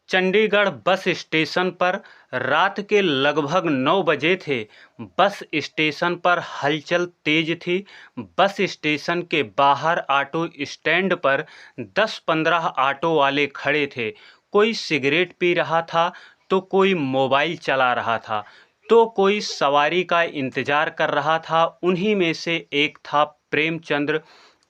Chandigarh bus station पर रात के लगभग 9 बजे थे। बस स्टेशन पर हलचल तेज थी। बस स्टेशन के बाहर ऑटो स्टैंड पर 10-15 ऑटो वाले खड़े थे। कोई सिगरेट पी रहा था तो कोई मोबाइल चला रहा था तो कोई सवारी का इंतजार कर रहा था। उन्हीं में से एक था प्रेमचंद्र।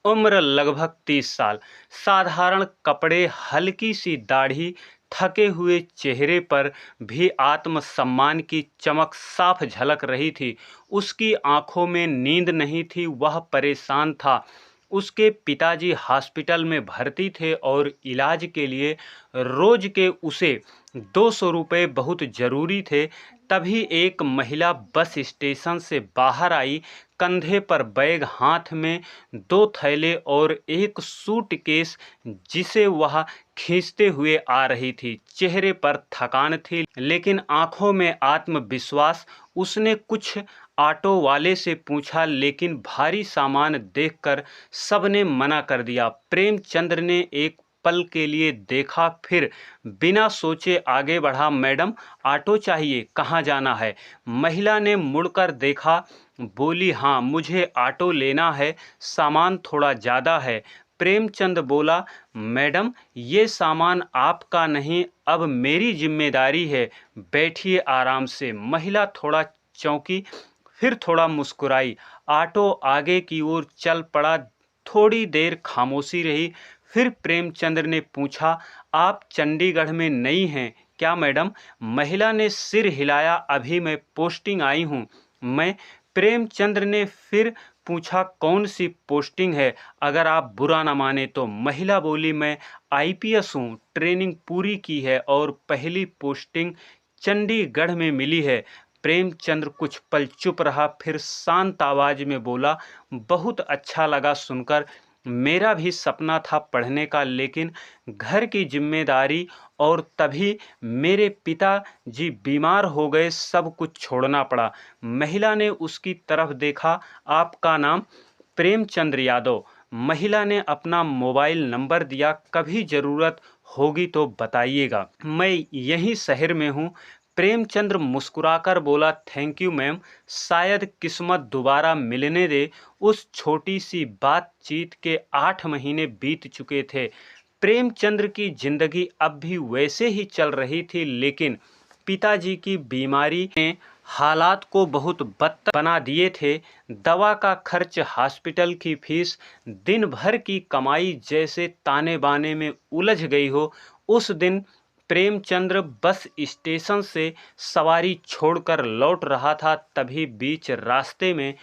उम्र लगभग 30 साल, साधारण कपड़े, हल्की सी दाढ़ी, थके हुए चेहरे पर भी आत्मसम्मान की चमक साफ झलक रही थी। उसकी आंखों में नींद नहीं थी, वह परेशान था। उसके पिताजी हॉस्पिटल में भर्ती थे और इलाज के लिए रोज के उसे 200 रुपये बहुत ज़रूरी थे। तभी एक महिला बस स्टेशन से बाहर आई, कंधे पर बैग, हाथ में 2 थैले और एक सूटकेस जिसे वह खींचते हुए आ रही थी। चेहरे पर थकान थी लेकिन आंखों में आत्मविश्वास। उसने कुछ ऑटो वाले से पूछा लेकिन भारी सामान देखकर सबने मना कर दिया। प्रेमचंद्र ने एक पल के लिए देखा, फिर बिना सोचे आगे बढ़ा। मैडम, ऑटो चाहिए, कहाँ जाना है? महिला ने मुड़कर देखा, बोली, हाँ मुझे ऑटो लेना है, सामान थोड़ा ज़्यादा है। प्रेमचंद बोला, मैडम ये सामान आपका नहीं, अब मेरी जिम्मेदारी है, बैठिए आराम से। महिला थोड़ा चौंकी, फिर थोड़ा मुस्कुराई। ऑटो आगे की ओर चल पड़ा। थोड़ी देर खामोशी रही, फिर प्रेमचंद्र ने पूछा, आप चंडीगढ़ में नई हैं क्या मैडम? महिला ने सिर हिलाया, अभी मैं पोस्टिंग आई हूँ। मैं? प्रेमचंद्र ने फिर पूछा, कौन सी पोस्टिंग है, अगर आप बुरा न माने तो? महिला बोली, मैं आईपीएस हूँ, ट्रेनिंग पूरी की है और पहली पोस्टिंग चंडीगढ़ में मिली है। प्रेमचंद्र कुछ पल चुप रहा, फिर शांत आवाज में बोला, बहुत अच्छा लगा सुनकर। मेरा भी सपना था पढ़ने का, लेकिन घर की जिम्मेदारी और तभी मेरे पिताजी बीमार हो गए, सब कुछ छोड़ना पड़ा। महिला ने उसकी तरफ देखा, आपका नाम? प्रेमचंद्र यादव। महिला ने अपना मोबाइल नंबर दिया, कभी ज़रूरत होगी तो बताइएगा, मैं यहीं शहर में हूँ। प्रेमचंद्र मुस्कुराकर बोला, थैंक यू मैम, शायद किस्मत दोबारा मिलने दे। उस छोटी सी बातचीत के 8 महीने बीत चुके थे। प्रेमचंद्र की जिंदगी अब भी वैसे ही चल रही थी, लेकिन पिताजी की बीमारी ने हालात को बहुत बदतर बना दिए थे। दवा का खर्च, हॉस्पिटल की फीस, दिन भर की कमाई जैसे ताने बाने में उलझ गई हो। उस दिन प्रेमचंद्र बस स्टेशन से सवारी छोड़कर लौट रहा था, तभी बीच रास्ते में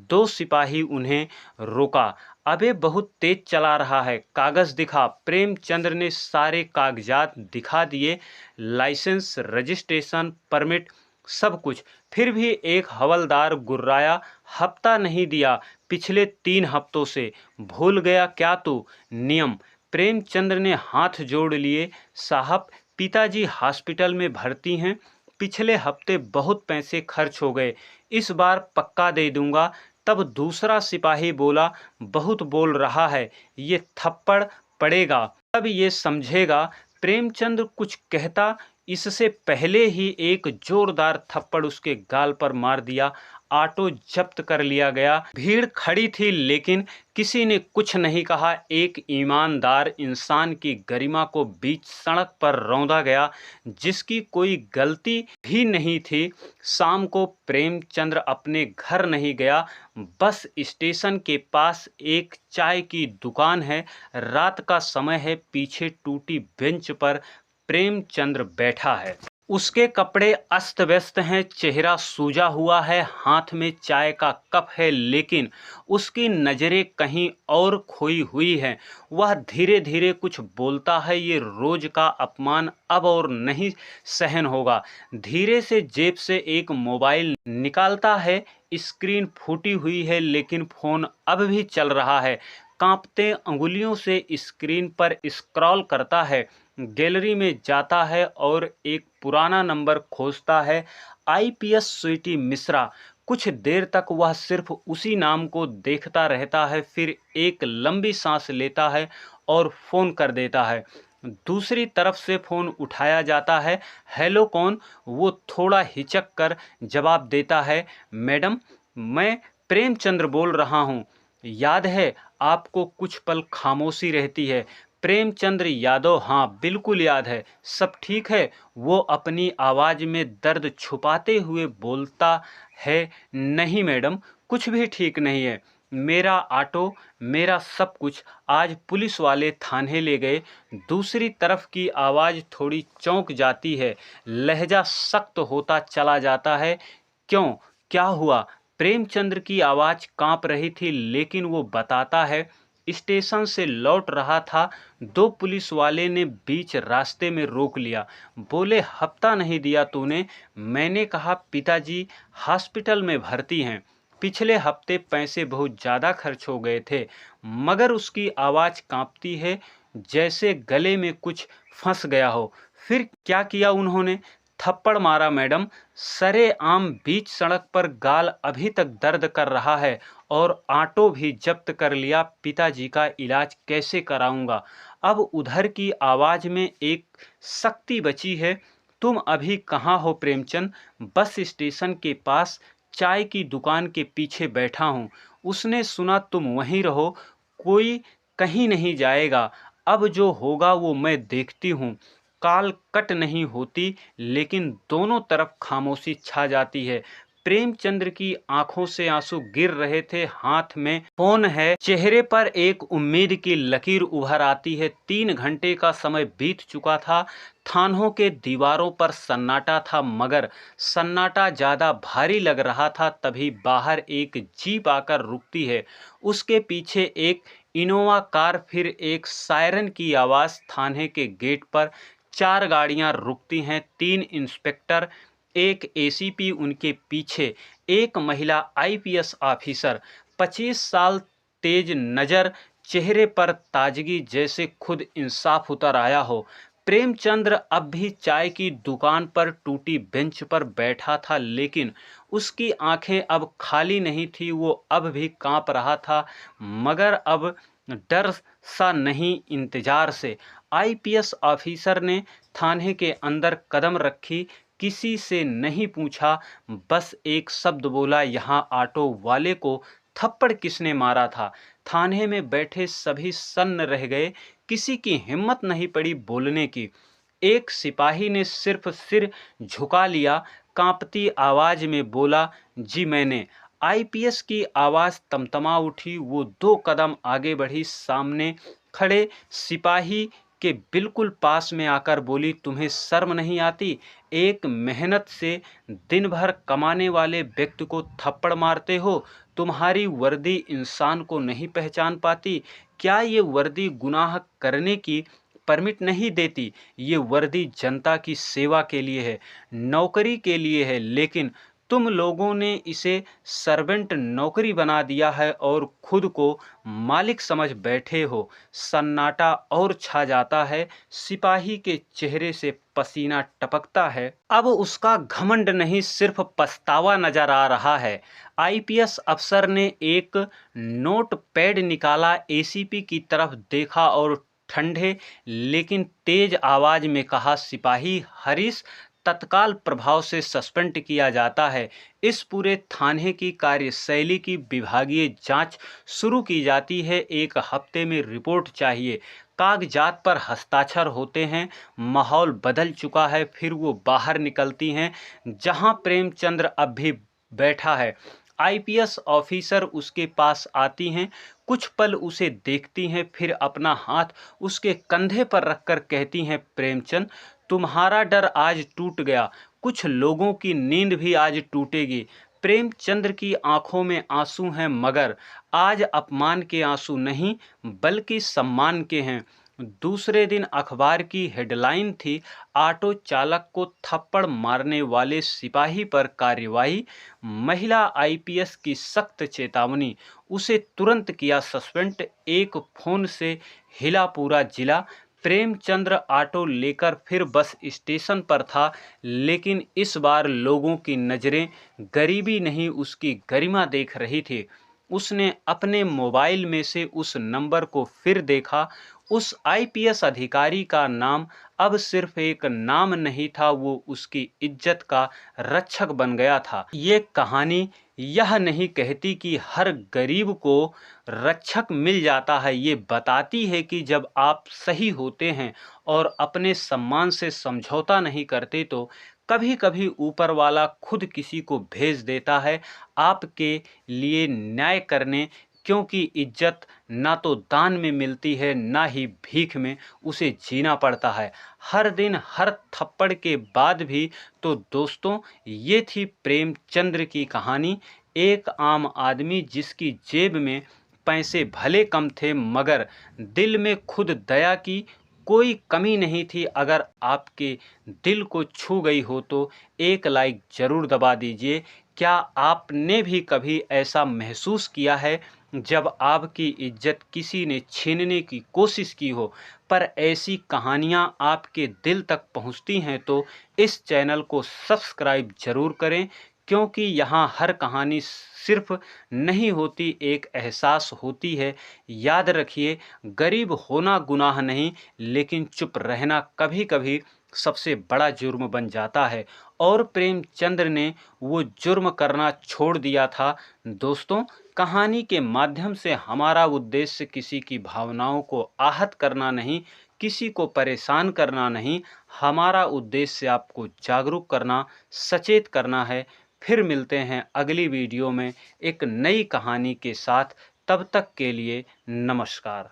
2 सिपाही उन्हें रोका। अबे बहुत तेज चला रहा है, कागज दिखा। प्रेमचंद्र ने सारे कागजात दिखा दिए, लाइसेंस, रजिस्ट्रेशन, परमिट, सब कुछ। फिर भी एक हवलदार गुर्राया, हफ्ता नहीं दिया, पिछले 3 हफ्तों से। भूल गया क्या तू नियम? प्रेमचंद्र ने हाथ जोड़ लिए, साहब पिताजी हॉस्पिटल में भर्ती हैं, पिछले हफ्ते बहुत पैसे खर्च हो गए, इस बार पक्का दे दूंगा। तब दूसरा सिपाही बोला, बहुत बोल रहा है, ये थप्पड़ पड़ेगा तब ये समझेगा। प्रेमचंद्र कुछ कहता, इससे पहले ही एक जोरदार थप्पड़ उसके गाल पर मार दिया। ऑटो जब्त कर लिया गया। भीड़ खड़ी थी लेकिन किसी ने कुछ नहीं कहा। एक ईमानदार इंसान की गरिमा को बीच सड़क पर रौंदा गया, जिसकी कोई गलती भी नहीं थी। शाम को प्रेमचंद्र अपने घर नहीं गया। बस स्टेशन के पास एक चाय की दुकान है, रात का समय है, पीछे टूटी बेंच पर प्रेमचंद्र बैठा है। उसके कपड़े अस्त व्यस्त हैं, चेहरा सूजा हुआ है, हाथ में चाय का कप है, लेकिन उसकी नज़रें कहीं और खोई हुई हैं। वह धीरे धीरे कुछ बोलता है, ये रोज का अपमान अब और नहीं सहन होगा। धीरे से जेब से एक मोबाइल निकालता है, स्क्रीन फूटी हुई है लेकिन फ़ोन अब भी चल रहा है। कांपते अंगुलियों से स्क्रीन पर स्क्रॉल करता है, गैलरी में जाता है और एक पुराना नंबर खोजता है, आईपीएस स्वीटी मिश्रा। कुछ देर तक वह सिर्फ उसी नाम को देखता रहता है, फिर एक लंबी सांस लेता है और फ़ोन कर देता है। दूसरी तरफ से फ़ोन उठाया जाता है। हेलो कौन? वो थोड़ा हिचक कर जवाब देता है, मैडम मैं प्रेमचंद्र बोल रहा हूँ। याद है आपको? कुछ पल खामोशी रहती है। प्रेमचंद्र यादव, हाँ बिल्कुल याद है। सब ठीक है? वो अपनी आवाज़ में दर्द छुपाते हुए बोलता है, नहीं मैडम कुछ भी ठीक नहीं है। मेरा ऑटो, मेरा सब कुछ आज पुलिस वाले थाने ले गए। दूसरी तरफ की आवाज़ थोड़ी चौंक जाती है, लहजा सख्त होता चला जाता है। क्यों, क्या हुआ? प्रेमचंद्र की आवाज़ कांप रही थी, लेकिन वो बताता है, स्टेशन से लौट रहा था, दो पुलिस वाले ने बीच रास्ते में रोक लिया। बोले हफ्ता नहीं दिया तूने? मैंने कहा पिताजी हॉस्पिटल में भर्ती हैं, पिछले हफ्ते पैसे बहुत ज़्यादा खर्च हो गए थे। मगर उसकी आवाज़ कांपती है, जैसे गले में कुछ फंस गया हो। फिर क्या किया उन्होंने? थप्पड़ मारा मैडम, सरेआम बीच सड़क पर। गाल अभी तक दर्द कर रहा है और ऑटो भी जब्त कर लिया। पिताजी का इलाज कैसे कराऊंगा? अब उधर की आवाज़ में एक सख्ती बची है, तुम अभी कहाँ हो प्रेमचंद? बस स्टेशन के पास चाय की दुकान के पीछे बैठा हूँ। उसने सुना तुम वहीं रहो, कोई कहीं नहीं जाएगा। अब जो होगा वो मैं देखती हूँ। कॉल कट नहीं होती, लेकिन दोनों तरफ खामोशी छा जाती है। प्रेमचंद्र की आंखों से आंसू गिर रहे थे, हाथ में फोन है, चेहरे पर एक उम्मीद की लकीर उभर आती है। 3 घंटे का समय बीत चुका था। थानों के दीवारों पर सन्नाटा था, मगर सन्नाटा ज्यादा भारी लग रहा था। तभी बाहर एक जीप आकर रुकती है, उसके पीछे एक इनोवा कार, फिर एक सायरन की आवाज़। थाने के गेट पर 4 गाड़ियां रुकती हैं, 3 इंस्पेक्टर, एक एसीपी उनके पीछे, एक महिला आईपीएस ऑफिसर, 25 साल, तेज नज़र, चेहरे पर ताजगी, जैसे खुद इंसाफ उतर आया हो। प्रेमचंद्र अब भी चाय की दुकान पर टूटी बेंच पर बैठा था, लेकिन उसकी आंखें अब खाली नहीं थी। वो अब भी कांप रहा था, मगर अब डर सा नहीं, इंतजार से। आईपीएस ऑफिसर ने थाने के अंदर कदम रखी, किसी से नहीं पूछा, बस एक शब्द बोला, यहाँ ऑटो वाले को थप्पड़ किसने मारा था? थाने में बैठे सभी सन्न रह गए, किसी की हिम्मत नहीं पड़ी बोलने की। एक सिपाही ने सिर्फ सिर झुका लिया, कांपती आवाज में बोला, जी मैंने। आईपीएस की आवाज तमतमा उठी, वो 2 कदम आगे बढ़ी, सामने खड़े सिपाही के बिल्कुल पास में आकर बोली, तुम्हें शर्म नहीं आती? एक मेहनत से दिन भर कमाने वाले व्यक्ति को थप्पड़ मारते हो? तुम्हारी वर्दी इंसान को नहीं पहचान पाती? क्या ये वर्दी गुनाह करने की परमिट नहीं देती? ये वर्दी जनता की सेवा के लिए है, नौकरी के लिए है, लेकिन तुम लोगों ने इसे सर्वेंट नौकरी बना दिया है और खुद को मालिक समझ बैठे हो। सन्नाटा और छा जाता है, सिपाही के चेहरे से पसीना टपकता है। अब उसका घमंड नहीं, सिर्फ पछतावा नजर आ रहा है। आईपीएस अफसर ने एक नोट पैड निकाला, एसीपी की तरफ देखा और ठंडे लेकिन तेज आवाज में कहा, सिपाही हरीश तत्काल प्रभाव से सस्पेंड किया जाता है। इस पूरे थाने की कार्यशैली की विभागीय जांच शुरू की जाती है। 1 हफ्ते में रिपोर्ट चाहिए। कागजात पर हस्ताक्षर होते हैं। माहौल बदल चुका है। फिर वो बाहर निकलती हैं, जहां प्रेमचंद्र अब भी बैठा है। आईपीएस ऑफिसर उसके पास आती हैं, कुछ पल उसे देखती हैं, फिर अपना हाथ उसके कंधे पर रखकर कहती हैं, प्रेमचंद तुम्हारा डर आज टूट गया, कुछ लोगों की नींद भी आज टूटेगी। प्रेमचंद्र की आंखों में आंसू हैं, मगर आज अपमान के आंसू नहीं, बल्कि सम्मान के हैं। दूसरे दिन अखबार की हेडलाइन थी, ऑटो चालक को थप्पड़ मारने वाले सिपाही पर कार्रवाई, महिला आईपीएस की सख्त चेतावनी, उसे तुरंत किया सस्पेंड। एक फोन से हिला पूरा जिला। प्रेमचंद्र ऑटो लेकर फिर बस स्टेशन पर था, लेकिन इस बार लोगों की नज़रें गरीबी नहीं, उसकी गरिमा देख रही थी। उसने अपने मोबाइल में से उस नंबर को फिर देखा, उस आईपीएस अधिकारी का नाम अब सिर्फ एक नाम नहीं था, वो उसकी इज्जत का रक्षक बन गया था। ये कहानी यह नहीं कहती कि हर गरीब को रक्षक मिल जाता है, ये बताती है कि जब आप सही होते हैं और अपने सम्मान से समझौता नहीं करते तो कभी कभी ऊपर वाला खुद किसी को भेज देता है आपके लिए न्याय करने, क्योंकि इज्जत ना तो दान में मिलती है ना ही भीख में, उसे जीना पड़ता है हर दिन हर थप्पड़ के बाद भी। तो दोस्तों, ये थी प्रेमचंद्र की कहानी। एक आम आदमी जिसकी जेब में पैसे भले कम थे मगर दिल में खुद दया की कोई कमी नहीं थी। अगर आपके दिल को छू गई हो तो एक लाइक ज़रूर दबा दीजिए। क्या आपने भी कभी ऐसा महसूस किया है जब आपकी इज्जत किसी ने छीनने की कोशिश की हो, पर ऐसी कहानियाँ आपके दिल तक पहुँचती हैं तो इस चैनल को सब्सक्राइब ज़रूर करें, क्योंकि यहाँ हर कहानी सिर्फ नहीं होती, एक एहसास होती है। याद रखिए, गरीब होना गुनाह नहीं, लेकिन चुप रहना कभी कभी सबसे बड़ा जुर्म बन जाता है। और प्रेमचंद्र ने वो जुर्म करना छोड़ दिया था। दोस्तों, कहानी के माध्यम से हमारा उद्देश्य किसी की भावनाओं को आहत करना नहीं, किसी को परेशान करना नहीं। हमारा उद्देश्य आपको जागरूक करना, सचेत करना है। फिर मिलते हैं अगली वीडियो में एक नई कहानी के साथ। तब तक के लिए नमस्कार।